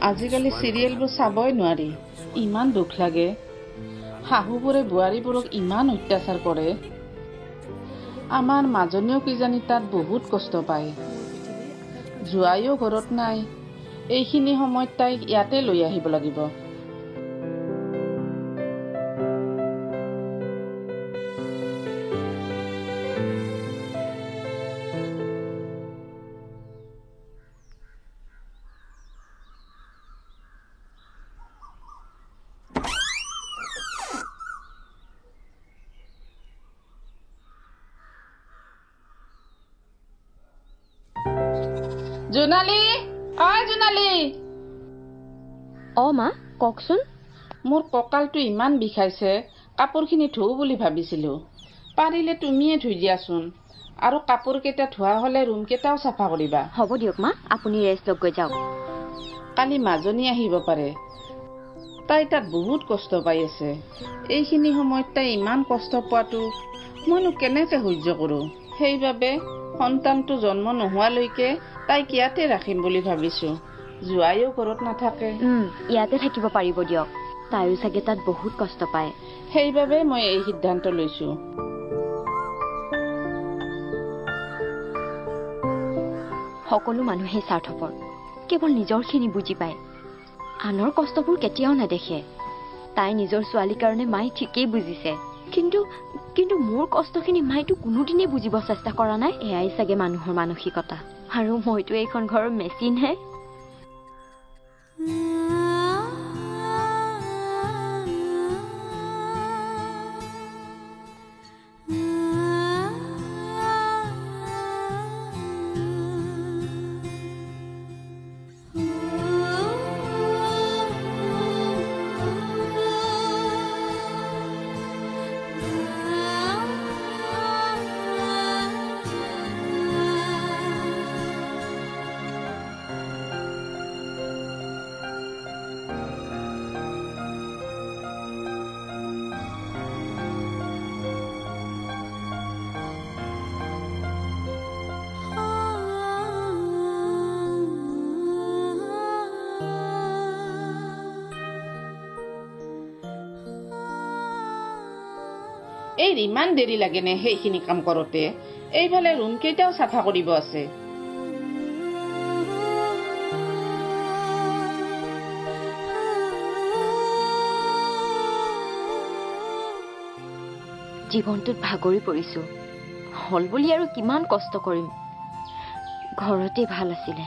আজিকালি চিৰিয়েলবোৰ চাবই নোৱাৰি, ইমান দুখ লাগে। শাহুবোৰে বোৱাৰীবোৰক ইমান অত্যাচাৰ কৰে। আমাৰ মাজনীও কিজানি তাত বহুত কষ্ট পায়। জোৱাইও ঘৰত নাই, এইখিনি সময়ত তাইক ইয়াতে লৈ আহিব লাগিব। জোনালী, জোনালী। মা কওকচোন। মোৰ কঁকালটো ইমান বিষাইছে, কাপোৰখিনি ধুও বুলি ভাবিছিলো। পাৰিলে তুমিয়ে ধুই দিয়াচোন। আৰু কাপোৰকেইটা ধোৱা হ'লে ৰুমকেইটাও চাফা কৰিবা। হ'ব দিয়ক মা, আপুনি ৰেষ্ট লগ গৈ যাওক। কালি মাজনী আহিব পাৰে। তাই তাত বহুত কষ্ট পাই আছে। এইখিনি সময়ত তাই ইমান কষ্ট পোৱাটো মইনো কেনেকে সহ্য কৰোঁ। সেইবাবে সন্তানটো জন্ম নোহোৱালৈকে তাইক ইয়াতে ৰাখিম বুলি ভাবিছো। জোৱাইও ঘৰত নাথাকে। ইয়াতে থাকিব পাৰিব দিয়ক, তাইও চাগে তাত বহুত কষ্ট পায়। সেইবাবে মই এই সিদ্ধান্ত লৈছো। সকলো মানুহে স্বাৰ্থপৰ, কেৱল নিজৰখিনি বুজি পায়, আনৰ কষ্টবোৰ কেতিয়াও নেদেখে। তাই নিজৰ ছোৱালীৰ কাৰণে মায়ে ঠিকেই বুজিছে, কিন্তু মোৰ কষ্টখিনি মায়েতো কোনোদিনেই বুজিব চেষ্টা কৰা নাই। এয়াই চাগে মানুহৰ মানসিকতা। আৰু মইতো এইখন ঘৰৰ মেচিনহে। এই ইমান দেৰি লাগেনে সেইখিনি কাম কৰোতে? এইফালে ৰুম কেইটাও চাফা কৰিব আছে। জীৱনটোত ভাগৰি পৰিছো। হল বুলি আৰু কিমান কষ্ট কৰিম। ঘৰতে ভাল আছিলে।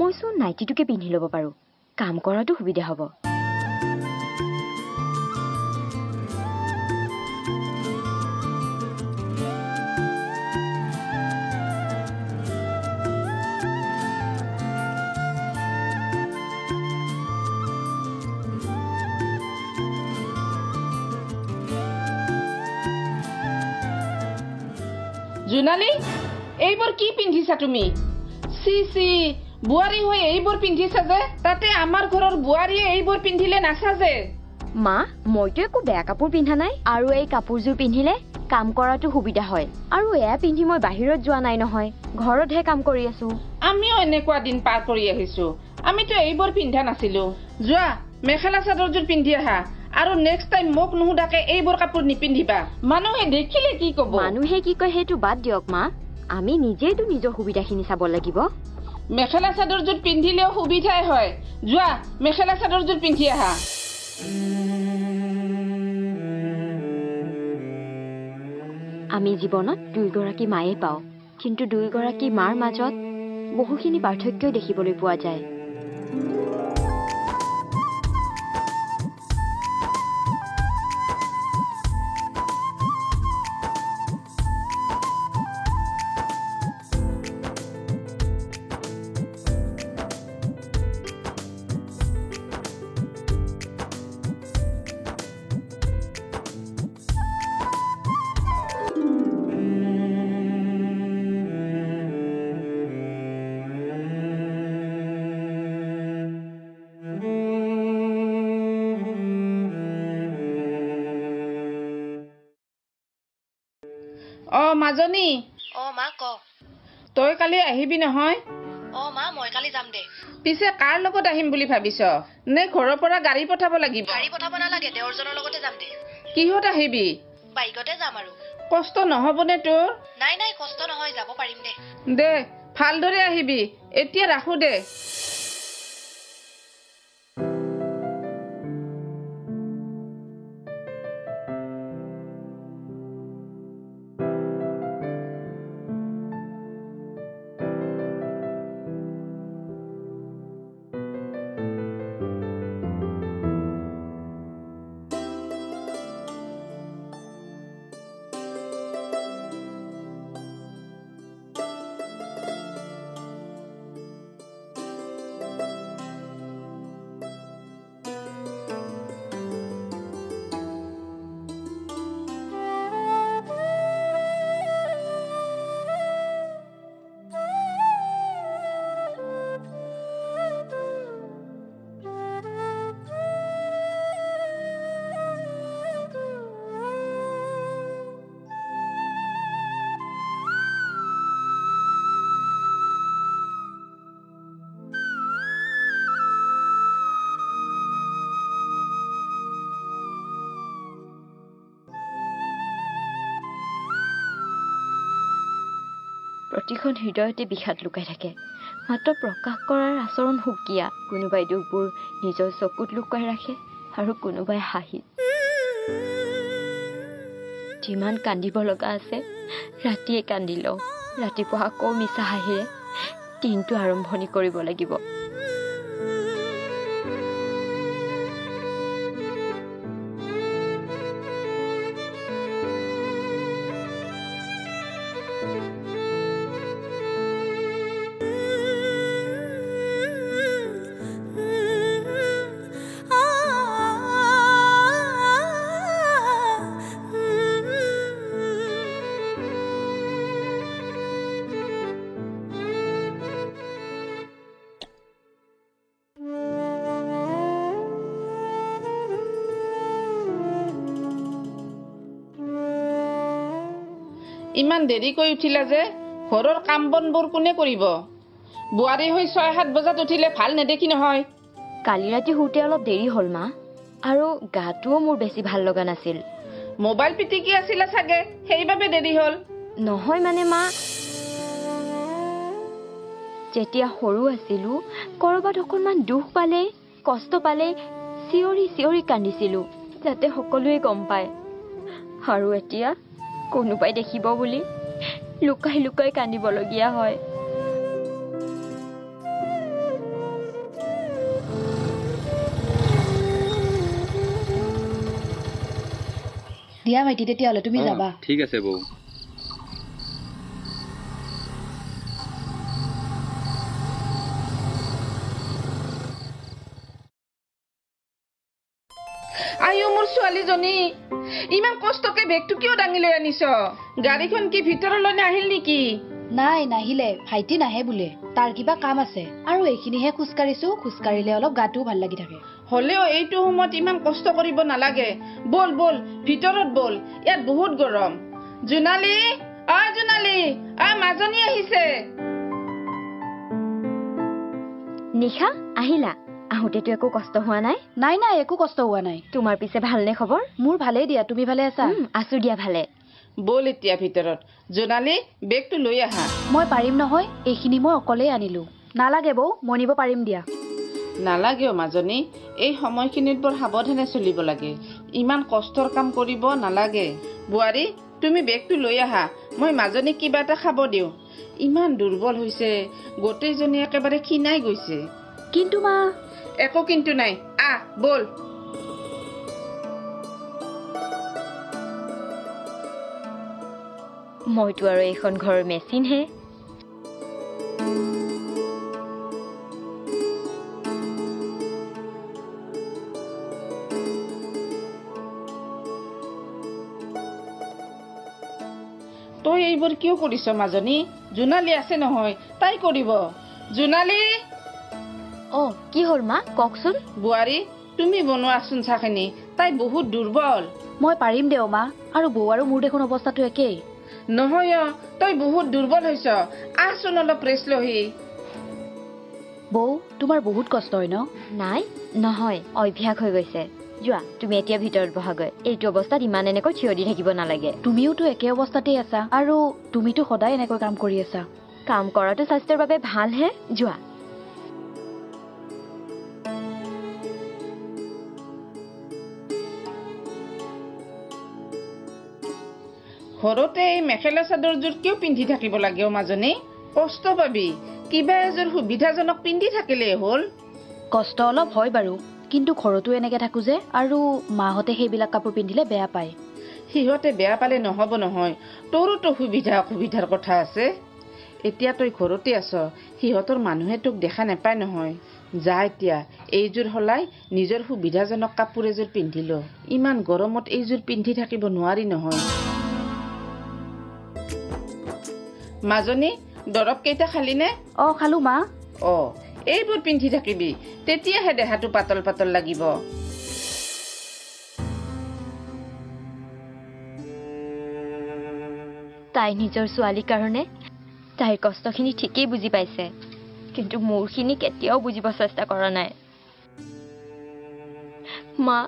মইচোন নাইটিটোকে পিন্ধি ল'ব পাৰো, কাম কৰাটো সুবিধা হ'ব। জোনালী, এইবোৰ কি পিন্ধিছা তুমি? চি চি, বোৱাৰী হৈ এইবোৰ পিন্ধিছা যে? তাতে আমাৰ ঘৰৰ বোৱাৰীয়ে এইবোৰ পিন্ধিলে নাচাজে। মা, মইতো একো বেয়া কাপোৰ পিন্ধা নাই। আৰু এই কাপোৰযোৰ পিন্ধিলে কাম কৰাটো সুবিধা হয়। আৰু এয়া পিন্ধি মই বাহিৰত যোৱা নাই নহয়, ঘৰতহে কাম কৰি আছো। আমিও এনেকুৱা দিন পাৰ কৰি আহিছো। আমিতো এইবোৰ পিন্ধা নাছিলো। যোৱা, মেখেলা চাদৰযোৰ পিন্ধি আহা। আৰু নেক্সট টাইম মোক নুসুধাকে এইবোৰ কাপোৰ নিপিন্ধিবা। মানুহে দেখিলে কি কব? মানুহে কি কয় সেইটো বাদ দিয়ক মা, আমি নিজেইতো নিজৰ সুবিধাখিনি চাব লাগিব। মেখেলা চাদৰযোৰ পিন্ধিলেও সুবিধাই হয়। যোৱা, মেখেলা চাদৰযোৰ পিন্ধি আহা। আমি জীৱনত দুইগৰাকী মায়ে পাওঁ, কিন্তু দুইগৰাকী মাৰ মাজত বহুখিনি পাৰ্থক্যই দেখিবলৈ পোৱা যায়। মাজনী মা ক তই কালি আহিবি নহয় মা মই কালি যাম দে পিছে কাৰ লগত আহিম বুলি ভাবিছ নে ঘৰৰ পৰা গাড়ী পঠাব লাগিব গাড়ী পঠাব নালাগে দেওৰজনৰ লগতে যাম দে কিহত আহিবি বাইকতে যাম আৰু কষ্ট নহবনে তোৰ নাই কষ্ট নহয় যাব পাৰিম দে দে ভালদৰে আহিবি এতিয়া ৰাখো দে প্ৰতিখন হৃদয়তে বিষাদ লুকাই থাকে মাত্ৰ প্ৰকাশ কৰাৰ আচৰণ সুকীয়া কোনোবাই দুখবোৰ নিজৰ চকুত লুকাই ৰাখে আৰু কোনোবাই হাঁহিত যিমান কান্দিব লগা আছে ৰাতিয়ে কান্দি লওঁ ৰাতিপুৱা আকৌ মিছা হাঁহিৰে দিনটো আৰম্ভণি কৰিব লাগিব ইমান দেৰিকৈ উঠিলা যে ঘৰৰ কাম বনবোৰ কোনে কৰিব বুৱাৰী হৈ 6-7 বজাত উঠিলে ভাল নেদেখি নহয় কালি ৰাতি শুতে অলপ দেৰি হ'ল মা আৰু গাটোও মোৰ বেছি ভাল লগা নাছিল মোবাইল পিটিকি আছিলা চাগে সেইবাবে দেৰি হ'ল নহয় মানে মা যেতিয়া সৰু আছিলো কৰবাত অকণমান দুখ পালে কষ্ট পালে চিঞৰি চিঞৰি কান্দিছিলো যাতে সকলোৱে গম পায় আৰু এতিয়া কোনোবাই দেখিব বুলি লুকাই লুকাই কান্দিবলগীয়া হয় দিয়া ভাইটি তেতিয়াহ'লে তুমি যাবা ঠিক আছে বৌ আইও মোৰ ছোৱালীজনী ইমান কষ্টকে বেগটো কিয় দাঙি লৈ আনিছ গাড়ীখন কি ভিতৰলৈ আহিল নেকি নাই নাহিলে ভাইটি নাহে বোলে তাৰ কিবা কাম আছে আৰু এইখিনিহে খোজকাঢ়িছো খোজকাঢ়িলে অলপ গাটোও ভাল লাগি থাকে হলেও এইটো সময়ত ইমান কষ্ট কৰিব নালাগে বল বল ভিতৰত বল ইয়াত বহুত গৰম জোনালী জোনালী মাজনী আহিছে নিশা আহিলা আহোঁতেতো একো কষ্ট হোৱা নাই নাই নাই একো কষ্ট হোৱা নাই তোমাৰ পিছে ভালনে খবৰ মোৰ ভালেই দিয়া তুমি ভালে আছা আছো দিয়া ভালে বল এতিয়া ভিতৰত জোনালী বেগটো লৈ আহা মই পাৰিম নহয় এইখিনি মই অকলেই আনিলো নালাগে বৌ মই নিব পাৰিম দিয়া নালাগেও মাজনী এই সময়খিনিত বৰ সাৱধানে চলিব লাগে ইমান কষ্টৰ কাম কৰিব নালাগে বুৱাৰী তুমি বেগটো লৈ আহা মই মাজনীক কিবা এটা খাব দিওঁ ইমান দুৰ্বল হৈছে গোটেইজনী একেবাৰে ক্ষীণাই গৈছে কিন্তু মা একো কিন্তু নাই বল মইতো আৰু এইখন ঘৰৰ মেচিনহে তই এইবোৰ কিয় কৰিছ মাজনী জোনালী আছে নহয় তাই কৰিব জোনালী কি হ'ল মা কওকচোন বুৱাৰী তুমি বনোৱাচোন চাহখিনি তাই বহুত দুৰ্বল মই পাৰিম দেও মা আৰু বৌ আৰু মোৰ দেখোন অৱস্থাটো একেই নহয় তই বহুত দুৰ্বল হৈছ, আহচোন অলপ ৰেষ্ট লহি। বৌ তোমাৰ বহুত কষ্ট হয় ন? নাই নহয়, অভ্যাস হৈ গৈছে। যোৱা তুমি এতিয়া ভিতৰত বহাগৈ। এইটো অৱস্থাত ইমান এনেকৈ থিয় দি থাকিব নালাগে। তুমিওতো একে অৱস্থাতেই আছা, আৰু তুমিতো সদায় এনেকৈ কাম কৰি আছা। কাম কৰাটো স্বাস্থ্যৰ বাবে ভালহে। যোৱা। ঘৰতে এই মেখেলা চাদৰযোৰ কিয় পিন্ধি থাকিব লাগে মাজনী? কষ্ট পাবি, কিবা এযোৰ সুবিধাজনক পিন্ধি থাকিলেই হ'ল। কষ্ট অলপ হয় বাৰু, কিন্তু ঘৰতো এনেকে থাকো যে, আৰু মাহঁতে সেইবিলাক কাপোৰ পিন্ধিলে বেয়া পায়। সিহঁতে বেয়া পালে নহব নহয়, তোৰোতো সুবিধা অসুবিধাৰ কথা আছে। এতিয়া তই ঘৰতে আছ, সিহঁতৰ মানুহে তোক দেখা নাপায় নহয়। যা এতিয়া এইযোৰ সলাই নিজৰ সুবিধাজনক কাপোৰ এযোৰ পিন্ধি ল। ইমান গৰমত এইযোৰ পিন্ধি থাকিব নোৱাৰি নহয়। মাজনী, দৰৱ কেইটা খালি নে? খালো মা। এইবোৰ পিন্ধি থাকিবি, তেতিয়াহে দেহাটো পাতল পাতল লাগিব। তাই নিজৰ ছোৱালীৰ কাৰণে তাইৰ কষ্টখিনি ঠিকেই বুজি পাইছে, কিন্তু মোৰখিনি কেতিয়াও বুজিব চেষ্টা কৰা নাই। মা,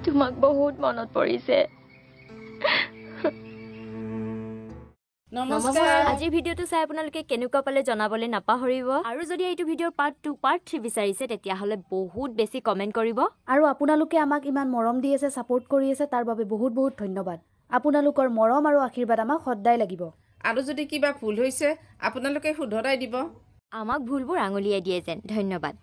তোমাক বহুত মনত পৰিছে। নমস্কাৰ। আজিৰ ভিডিঅ'টো চাই আপোনালোকে কেনেকুৱা পালে জনাবলৈ নাপাহৰিব, আৰু যদি এইটো ভিডিঅ'ৰ পাৰ্ট 2 পাৰ্ট 3 বিচাৰিছে তেতিয়াহ'লে বহুত বেছি কমেণ্ট কৰিব। আৰু আপোনালোকে আমাক ইমান মৰম দি আছে, ছাপোৰ্ট কৰি আছে, তাৰ বাবে বহুত বহুত ধন্যবাদ। আপোনালোকৰ মৰম আৰু আশীৰ্বাদ আমাক সদায় লাগিব। আৰু যদি কিবা ভুল হৈছে আপোনালোকে শুধৰাই দিব। আমাক ভুলবোৰ আঙুলিয়াই দিয়ে যেন। ধন্যবাদ।